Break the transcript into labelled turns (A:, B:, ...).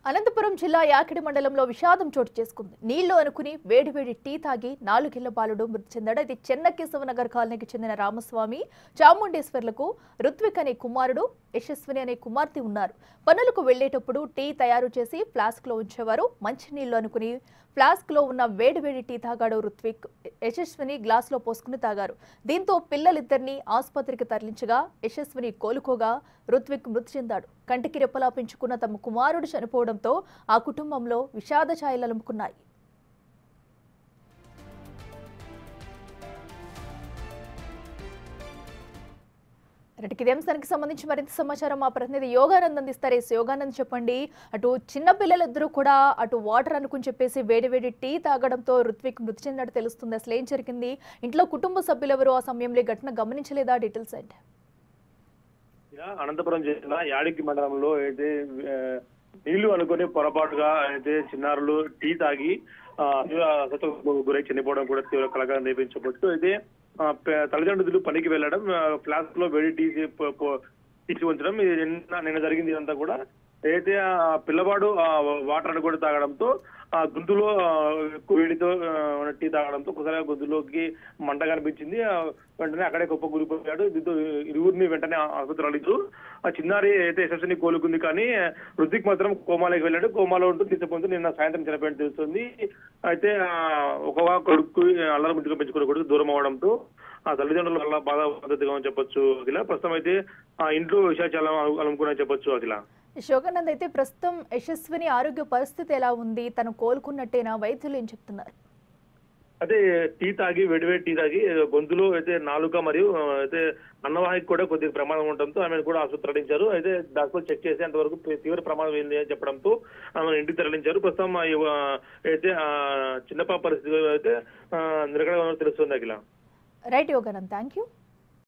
A: అనంతపురం జిల్లా యాకిడి మండలంలో విషాదం చోటు చేసుకుంది. నీళ్లు అనుకుని వేడివేడి టీ తాగి 4 ఏళ్ల బాలుడు మృతి చెందాడు. ఇది చెన్నకేశవనగర్ కాలనీకి చెందిన రామస్వామి చాముండేశ్వర్లకు రుత్విక్ అనే కుమారుడు, యశస్విని అనే కుమార్తె ఉన్నారు. పనులకు వెళ్లేటప్పుడు టీ తయారు చేసి ఫ్లాస్క్ లో ఉంచేవారు. మంచినీళ్లు అనుకుని ఫ్లాస్క్ లో ఉన్న వేడివేడి టీ తాగాడు రుత్విక్. యశస్విని గ్లాస్ లో పోసుకుని తాగారు. దీంతో పిల్లలిద్దరిని ఆసుపత్రికి తరలించగా యశస్విని కోలుకోగా రుత్విక్ మృతి చెందాడు. కంటికి రెప్పలా పెంచుకున్న తమ కుమారుడు చనిపోవడంతో ఆ కుటుంబంలో విషాద ఛాయలు అలుముకున్నాయి. ఇదే అంశానికి సంబంధించి మరింత సమాచారం మా ప్రతినిధి యోగానంద్ అందిస్తారు. యోగానంద్, చెప్పండి. అటు చిన్న పిల్లలిద్దరూ కూడా అటు వాటర్ అనుకుని చెప్పేసి వేడివేడి టీ తాగడంతో రుత్విక్ మృతి చెందినట్టు తెలుస్తుంది. అసలు ఏం జరిగింది? ఇంట్లో కుటుంబ సభ్యులు ఎవరు ఆ సమయంలో ఘటన గమనించలేదా? డీటెయిల్స్ ఏంటి?
B: అనంతపురం జిల్లా యాడికి మండలంలో అయితే నీళ్లు అనుకుని పొరపాటుగా అయితే చిన్నారులు టీ తాగి గురై చనిపోవడం కూడా తీవ్ర కలగా నేర్పించవచ్చు. అయితే తల్లిదండ్రులు పనికి వెళ్లడం, ఫ్లాస్క్ లో వేడి తీసి ఉంచడం నిన్న జరిగింది. ఇదంతా కూడా అయితే ఆ పిల్లవాడు వాటర్ కూడా తాగడంతో ఆ గొంతులో ఎక్కువ వేడితో టీ తాగడంతో ఒకసారి గొంతులోకి మంట కనిపించింది. వెంటనే అక్కడే గొప్ప గురిపోయాడు. దీంతో ఇరువురిని వెంటనే ఆసుపత్రి తరలించారు. ఆ చిన్నారి అయితే యశస్విని కోలుకుంది, కానీ రుత్విక్ మాత్రం కోమాలోకి వెళ్ళాడు. కోమాలో ఉంటూ తీసుకుంటూ నిన్న సాయంత్రం చనిపోయినట్టు తెలుస్తుంది. అయితే ఒక కొడుకు అల్లరి ముద్దుగా పెంచుకునే కొడుకు దూరం అవడంతో ఆ తల్లిదండ్రుల వల్ల బాధ పద్ధతిగా చెప్పొచ్చు అఖిల. ప్రస్తుతం అయితే ఆ ఇంట్లో విషయాలు అలుముకున్నా చెప్పొచ్చు అఖిల.
A: యోగానంద్, అయితే ప్రస్తుతం యశస్విని ఆరోగ్య పరిస్థితి ఎలా ఉంది? తను కోలుకున్నట్టేనా? వైద్యులు ఏం చెప్తున్నారు?
B: అదే టీ తాగి వేడివేడి టీ తాగి గొంతులో అయితే నాలుక మరియు అయితే అన్నవాహికి కూడా కొద్దిగా ప్రమాదం ఉండడంతో ఆమెను కూడా ఆసుపత్రి తరలించారు. అయితే డాక్టర్లు చెక్ చేసి అంతవరకు తీవ్ర ప్రమాదం ఏంది అని చెప్పడంతో ఆమెను ఇంటికి తరలించారు. ప్రస్తుతం అయితే చిన్నపాప పరిస్థితి అయితే నిలకడ తెలుస్తుంది Akhila.
A: Right Yoganand, thank you.